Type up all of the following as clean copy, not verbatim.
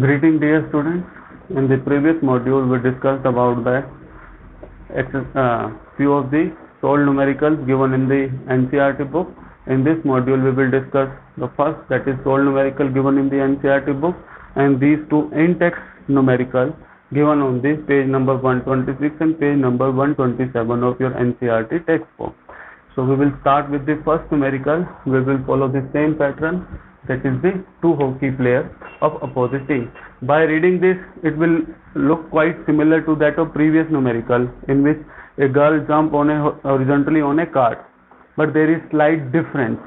Greeting dear students. In the previous module we discussed about the few of the solved numericals given in the NCERT book. In this module we will discuss the first, that is solved numerical given in the NCERT book, and these two in-text numerical given on the page number 126 and page number 127 of your NCERT textbook. So we will start with the first numerical. We will follow the same pattern, that is the two hockey players of opposite team. By reading this, it will look quite similar to that of previous numerical, in which a girl jump on horizontally on a cart, but there is slight difference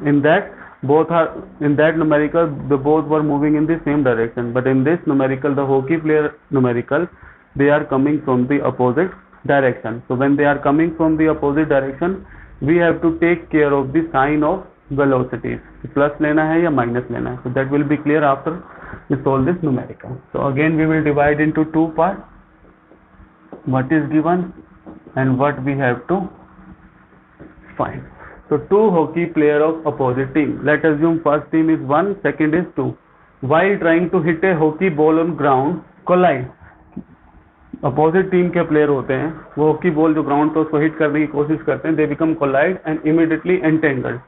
in that numerical both were moving in the same direction, but in this numerical, the hockey player numerical, they are coming from the opposite direction. So when they are coming from the opposite direction, we have to take care of the sign of velocities, plus लेना है या minus लेना है. So that will be clear after we solve this numerical. So again we will divide into two parts, what is given and what we have to find. So two hockey player of opposite team. Let us assume first team is 1, second is 2. While trying to hit a hockey ball on ground, collide. Opposite team के player होते हैं, वो hockey ball जो ground पे उसको hit करने की कोशिश करते हैं, they become collide and immediately entangled.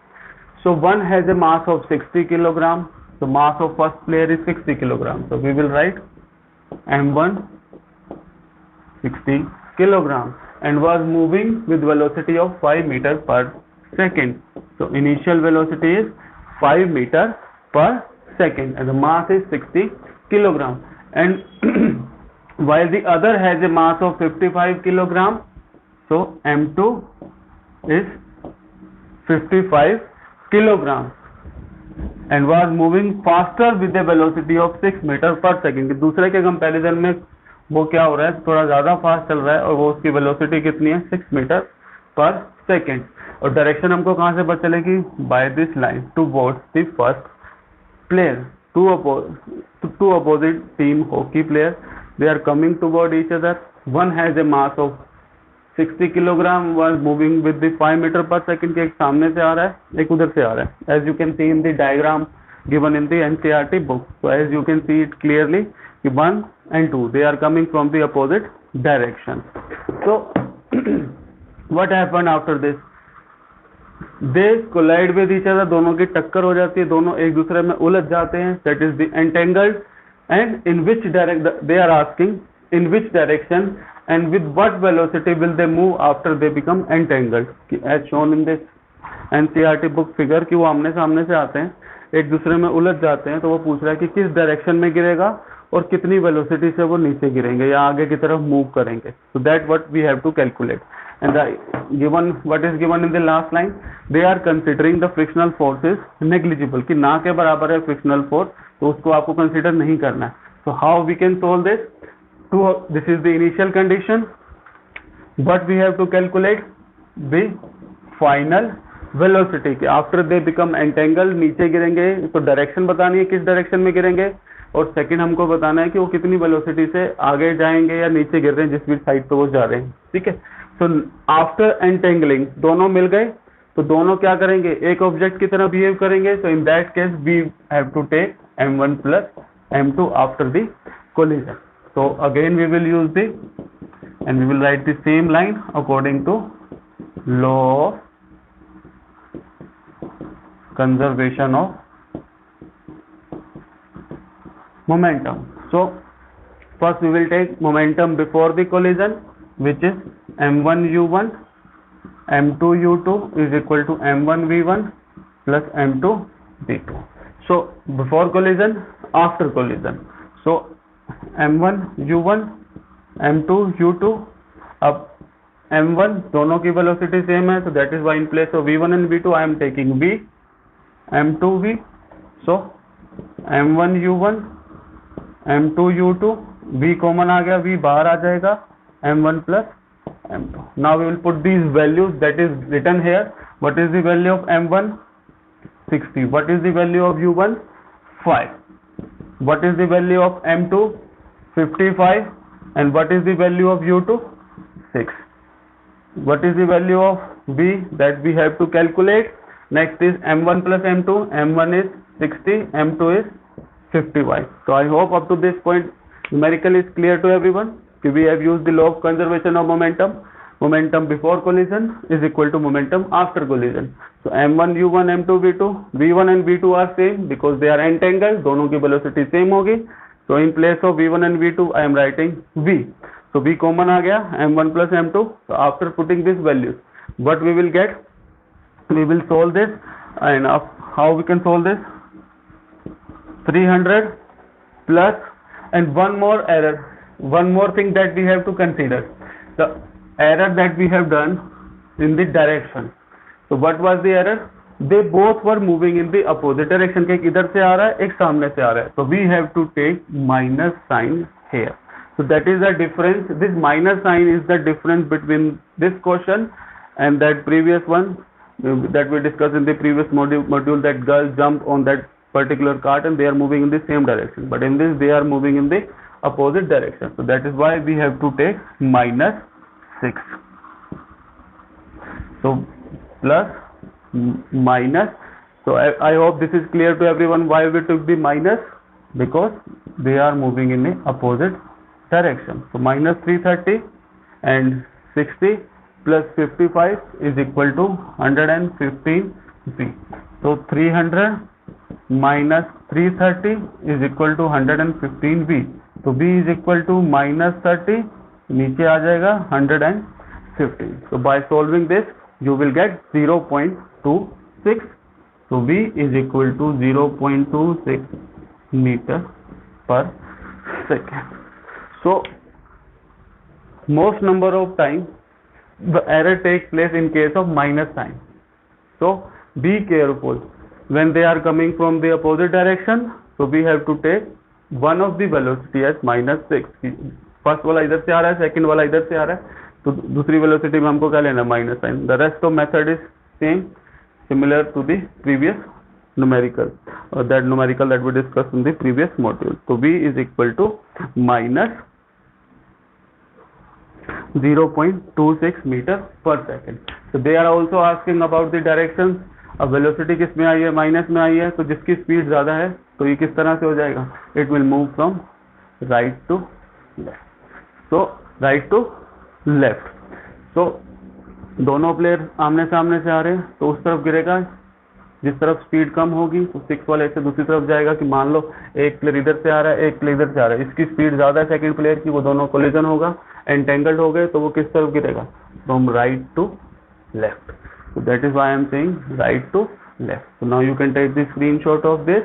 So one has a mass of 60 kilogram. The mass of first player is 60 kilogram. So we will write M1 60 kilogram and was moving with velocity of 5 meter per second. So initial velocity is 5 meter per second and the mass is 60 kilogram. And while the other has a mass of 55 kilogram, so M2 is 55 kilogram and was moving faster with a velocity of 6 meter per second. दूसरे के comparison में वो क्या हो रहा है, थोड़ा ज्यादा फास्ट चल रहा है और वो उसकी वेलोसिटी कितनी है, 6 मीटर पर सेकेंड. और डायरेक्शन हमको कहाँ से पता चलेगी, by this line towards the first player. Two opposite team hockey players, they are coming toward each other. One has a mass of 60 kilogram, was moving with the 5 meter per second. एक सामने से आ रहा है, एक उधर से आ रहा है. As you can see in the diagram given in the NCERT book. So as you can see it clearly, 1 and 2, they are coming from the opposite direction. So what happened after this? They collide with each other. दोनों की टक्कर हो जाती है, दोनों एक दूसरे में उलझ जाते हैं. That is the entangled. And in which direction, they are asking in which direction and with what velocity will they move after they become entangled. As shown in this NCERT book figure कि वो आमने सामने से आते हैं, एक दूसरे में उलझ जाते हैं, तो वो पूछ रहा है कि किस डायरेक्शन में गिरेगा और कितनी वेलोसिटी से वो नीचे गिरेंगे या आगे की तरफ मूव करेंगे. So that what we have to calculate. And what is given in the last line, they are considering the frictional force is negligible, कि ना के बराबर है frictional force, तो उसको आपको consider नहीं करना है. So how we can solve this? This is the initial condition. What we have to calculate, the final velocity. After they become entangled, नीचे गिरेंगे, तो डायरेक्शन बतानी है किस डायरेक्शन में गिरेंगे, और सेकंड हमको बताना है कि वो कितनी वेलोसिटी से आगे जाएंगे या नीचे गिर रहे हैं, जिस भी साइड पे वो जा रहे हैं. ठीक है. सो आफ्टर एंटेंगलिंग दोनों मिल गए, तो दोनों क्या करेंगे, एक ऑब्जेक्ट की तरह बिहेव करेंगे. So in that case we have to take M1 plus M2 after the collision. So again we will use the and we will write the same line according to law of conservation of momentum. So first we will take momentum before the collision, which is M1 U1, M2 U2 is equal to M1 V1 plus M2 V2. So before collision, after collision. So M1 U1, M2 U2. अब M1 दोनों की velocity same है, so that is why in place of V1 and V2 I am taking V, M2 V. So M1 U1, M2 U2, V common आ गया, V बाहर आ जाएगा, M1 plus M2. Now we will put these values that is written here. What is the value of M1? 60. What is the value of U1? 5. What is the value of M2? 55. And what is the value of U2? 6. What is the value of V that we have to calculate? Next is M1 plus M2. M1 is 60, M2 is 55. So I hope up to this point numerical is clear to everyone. We have used the law of conservation of momentum. Momentum before collision is equal to momentum after collision. So m1 u1 m2 v2, v1 and v2 are same because they are entangled. दोनों की velocity same होगी. So in place of v1 and v2 I am writing v. So v common आ गया, m1 plus m2. So after putting these values, what we will get? We will solve this, and how we can solve this? 300 plus, and one more error, one more thing that we have to consider, the error that we have done in the direction. So what was the error? They both were moving in the opposite direction. एक इधर से आ रहा है, एक सामने से आ रहा है. So we have to take minus sign here. So that is the difference. This minus sign is the difference between this question and that previous one that we discussed in the previous module, that girls jump on that particular cart and they are moving in the same direction, but in this they are moving in the opposite direction. So that is why we have to take minus 6. So plus minus. So I hope this is clear to everyone why we took the minus, because they are moving in the opposite direction. So minus 330 and 60 plus 55 is equal to 115 v. So 300 minus 330 is equal to 115 v. So v is equal to minus 30, नीचे आ जाएगा 115. So by solving this you will get 0.26. So v is equal to 0.26 meter per second. So most number of times the error takes place in case of minus sign. So be careful when they are coming from the opposite direction. So we have to take one of the velocity as minus 6. First वाला इधर से आ रहा है, second वाला इधर से आ रहा है, तो दूसरी वेलोसिटी में हमको क्या लेना? Minus sign. The rest of method is same, similar to the previous numerical, that numerical that we discussed in the previous module. So v is equal to minus 0.26 meter per second. So they are also asking about the directions. अब velocity किस में आई है? Minus में आई है. तो जिसकी speed ज्यादा है तो ये किस तरह से हो जाएगा? It will move from right to left. So right to left. So दोनों प्लेयर आमने सामने से आ रहे हैं तो उस तरफ गिरेगा. जिस तरफ स्पीड कम होगी तो 6 वाले से दूसरी तरफ जाएगा. कि मान लो एक प्लेयर इधर से आ रहा है, एक प्लेयर इधर से आ रहा है, इसकी स्पीड ज्यादा है सेकंड प्लेयर की, वो दोनों कोलिजन होगा, एंटेंगल्ड हो गए, तो वो किस तरफ गिरेगा? From right to left. So that is why I am saying right to left. So now you can take the screenshot of this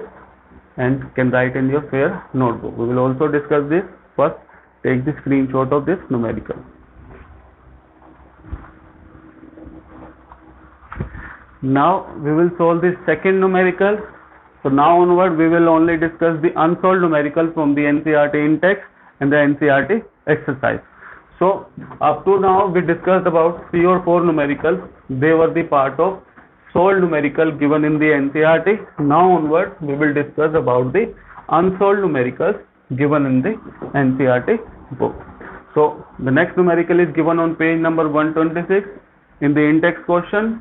and can write in your fair notebook. We will also discuss this. First, take the screenshot of this numerical. Now we will solve the second numerical. So now onward we will only discuss the unsolved numerical from the NCERT in text and the NCERT exercise. So up to now we discussed about 3 or 4 numericals. They were the part of solved numerical given in the NCERT. Now onward we will discuss about the unsolved numericals given in the NCERT book. So the next numerical is given on page number 126 in the in-text question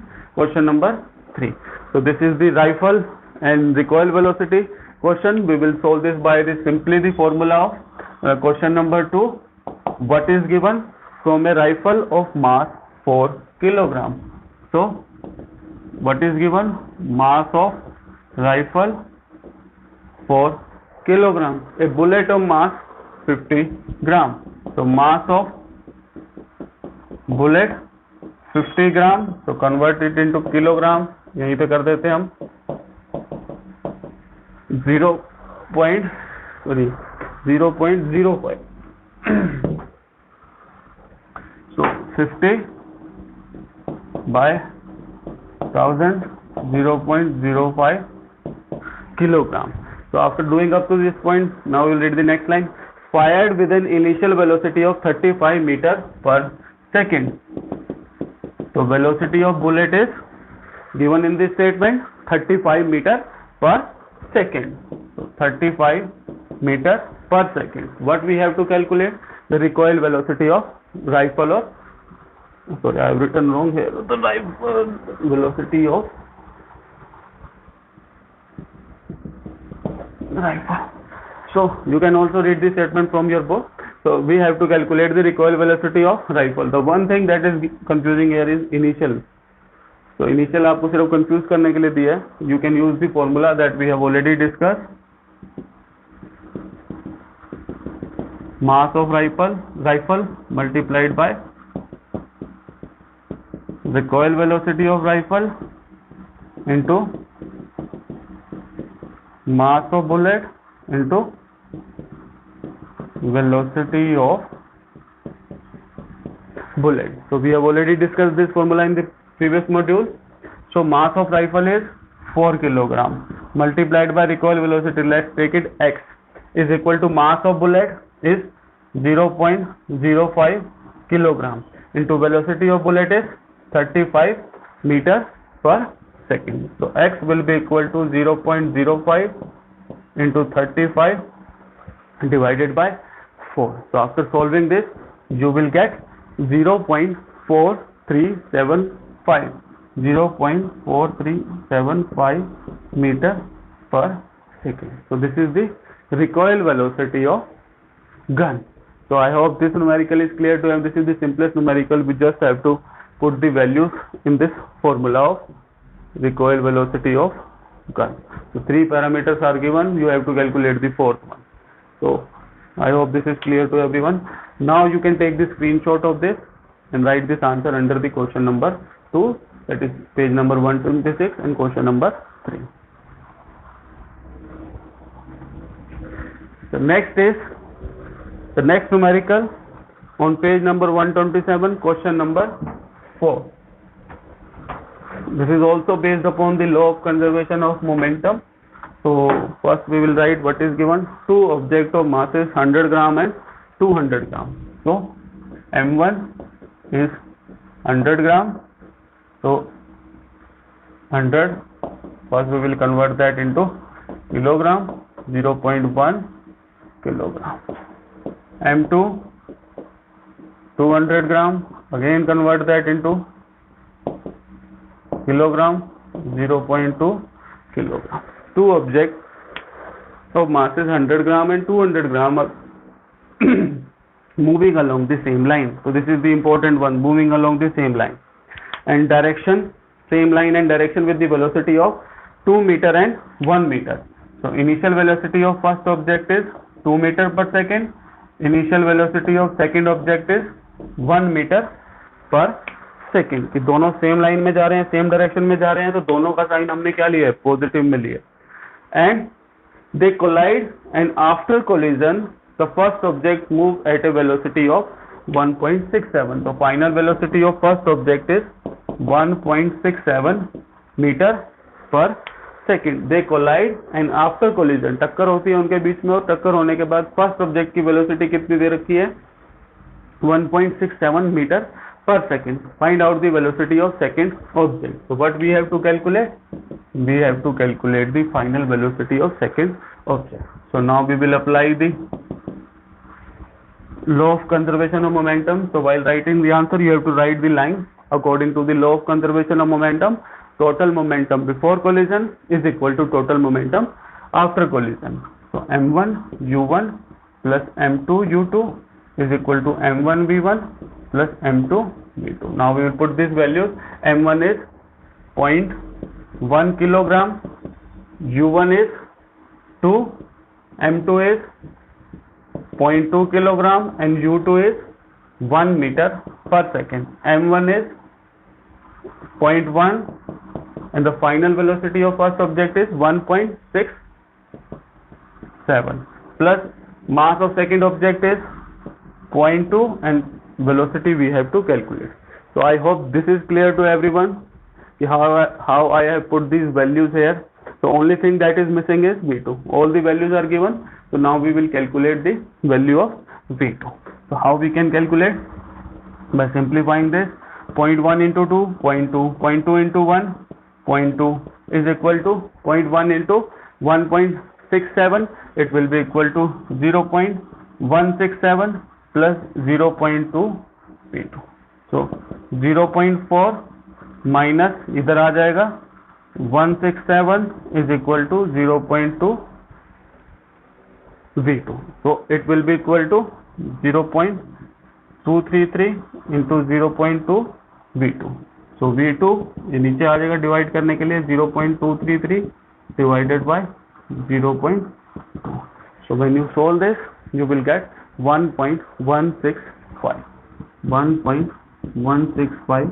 number 3. So this is the rifle and recoil velocity question. We will solve this by simply the formula of question number 2. What is given? From a rifle of mass 4 kilogram. So what is given? Mass of rifle 4 kilogram. A bullet of mass 50 gram. So mass of bullet 50 gram. So convert it into kilogram. यहीं पे कर देते हम 0.05. So 50 by 1000, 0.05 kilogram. So after doing up to this point, now we will read the next line. Fired with an initial velocity of 35 meter per second. So velocity of bullet is given in this statement 35 meter per second. So 35 meter per second. What we have to calculate? The recoil velocity of rifle, or sorry, I have written wrong here. The rifle velocity of rifle. So you can also read this statement from your book. So we have to calculate the recoil velocity of rifle. The one thing that is confusing here is initial. So initial आपको सिर्फ confuse करने के लिए दिया है. You can use the formula that we have already discussed. Mass of rifle multiplied by recoil velocity of rifle into mass of bullet into velocity of bullet. So we have already discussed this formula in the previous module. So mass of rifle is 4 kilogram multiplied by recoil velocity, let's take it x, is equal to mass of bullet is 0.05 kilogram into velocity of bullet is 35 meters per second. So x will be equal to 0.05 into 35 divided by 4. So after solving this, you will get 0.4375 meter per second. So this is the recoil velocity of gun. So I hope this numerical is clear to you. This is the simplest numerical. We just have to put the values in this formula of recoil velocity of gun. So 3 parameters are given. You have to calculate the 4th one. So I hope this is clear to everyone. Now you can take the screenshot of this and write this answer under the question number 2, that is page number 126 and question number 3. The next is the next numerical on page number 127, question number 4. This is also based upon the law of conservation of momentum. So first we will write what is given. Two objects of masses 100 gram and 200 gram. So M1 is 100 gram. So 100, first we will convert that into kilogram, 0.1 kilogram. M2 200 gram, again convert that into kilogram, 0.2 kilogram. Two objects of masses 100 gram and 200 gram are moving along the same line. So this is the important one, moving along the same line and direction, same line and direction with the velocity of 2 meter and 1 meter. So initial velocity of first object is 2 meter per second. Initial velocity of second object is 1 meter per second. कि दोनों same line में जा रहे हैं, same direction में जा रहे हैं, तो दोनों का साइन हमने क्या लिया है, पॉजिटिव में लिया. And they collide and after collision the first object move at a velocity of 1.67. तो final velocity of first object is 1.67 metre per second. They collide and after collision, टक्कर होती है उनके बीच में, और टक्कर होने के बाद फर्स्ट ऑब्जेक्ट की वेलोसिटी कितनी दे रखी है, 1.67 meter per second. Find out the velocity of second object. So what we have to calculate? We have to calculate the final velocity of second object. So now we will apply the law of conservation of momentum. So while writing the answer, you have to write the line according to the law of conservation of momentum. Total momentum before collision is equal to total momentum after collision. So m1 u1 plus m2 u2 is equal to m1 v1 plus m2 v2. Now we will put these values. m1 is 0.1 kilogram, u1 is 2, m2 is 0.2 kilogram and u2 is 1 meter per second. m1 is 0.1 and the final velocity of first object is 1.67 plus mass of second object is 0.2 and velocity we have to calculate. So I hope this is clear to everyone how I have put these values here. So only thing that is missing is V2. All the values are given. So now we will calculate the value of V2. So how we can calculate? By simplifying this, 0.1 into 2, 0.2, 0.2 into 1, 0.2 is equal to 0.1 into 1.67. It will be equal to 0.167 plus 0.2 V2. So 0.4 minus इधर आ जाएगा 167 is equal to 0.2 V2. So it will be equal to 0.233 into 0.2 V2. So V2 ये नीचे आ जाएगा divide करने के लिए 0.233 divided by 0.2. So when you solve this, you will get 1.165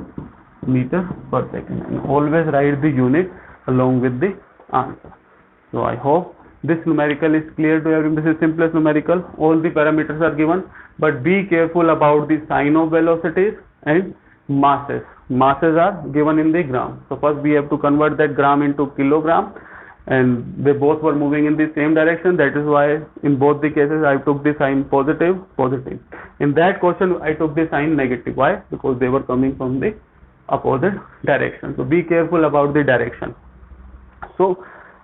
meter per second, and always write the unit along with the answer. So I hope this numerical is clear to everyone. This is simplest numerical. All the parameters are given, but be careful about the sign of velocities and masses. Masses are given in the gram. So first we have to convert that gram into kilogram, and they both were moving in the same direction. That is why in both the cases I took the sign positive. In that question I took the sign negative. Why? Because they were coming from the opposite direction. So be careful about the direction. So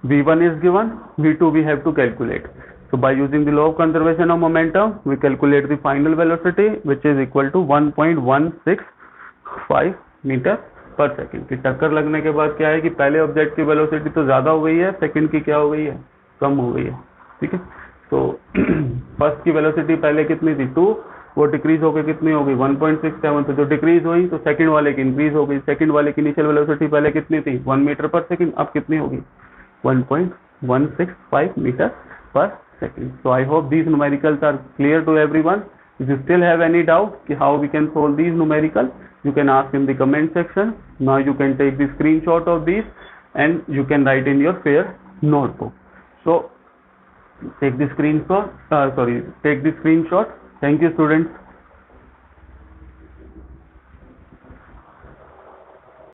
V1 is given, V2 we have to calculate. So by using the law of conservation of momentum, we calculate the final velocity, which is equal to 1.165 meter पर second. की टक्कर लगने के बाद क्या है कि पहले ऑब्जेक्ट की वेलोसिटी तो ज्यादा हो गई है, सेकंड की क्या हो गई है, कम हो गई है. ठीक है. तो फर्स्ट की वेलोसिटी पहले कितनी थी 2, वो डिक्रीज होकर कितनी हो गई 1.67. तो जो डिक्रीज हुई तो सेकंड वाले की इंक्रीज हो गई. सेकंड वाले की इनिशियल वेलोसिटी पहले कितनी थी 1 मीटर पर सेकंड, अब कितनी होगी 1.165 meter per second. So I hope these numericals are clear to everyone. If you still have any doubt how we can solve these numericals, you can ask in the comment section. Now you can take the screenshot of these and you can write in your fair notebook. So take the screenshot. Thank you students.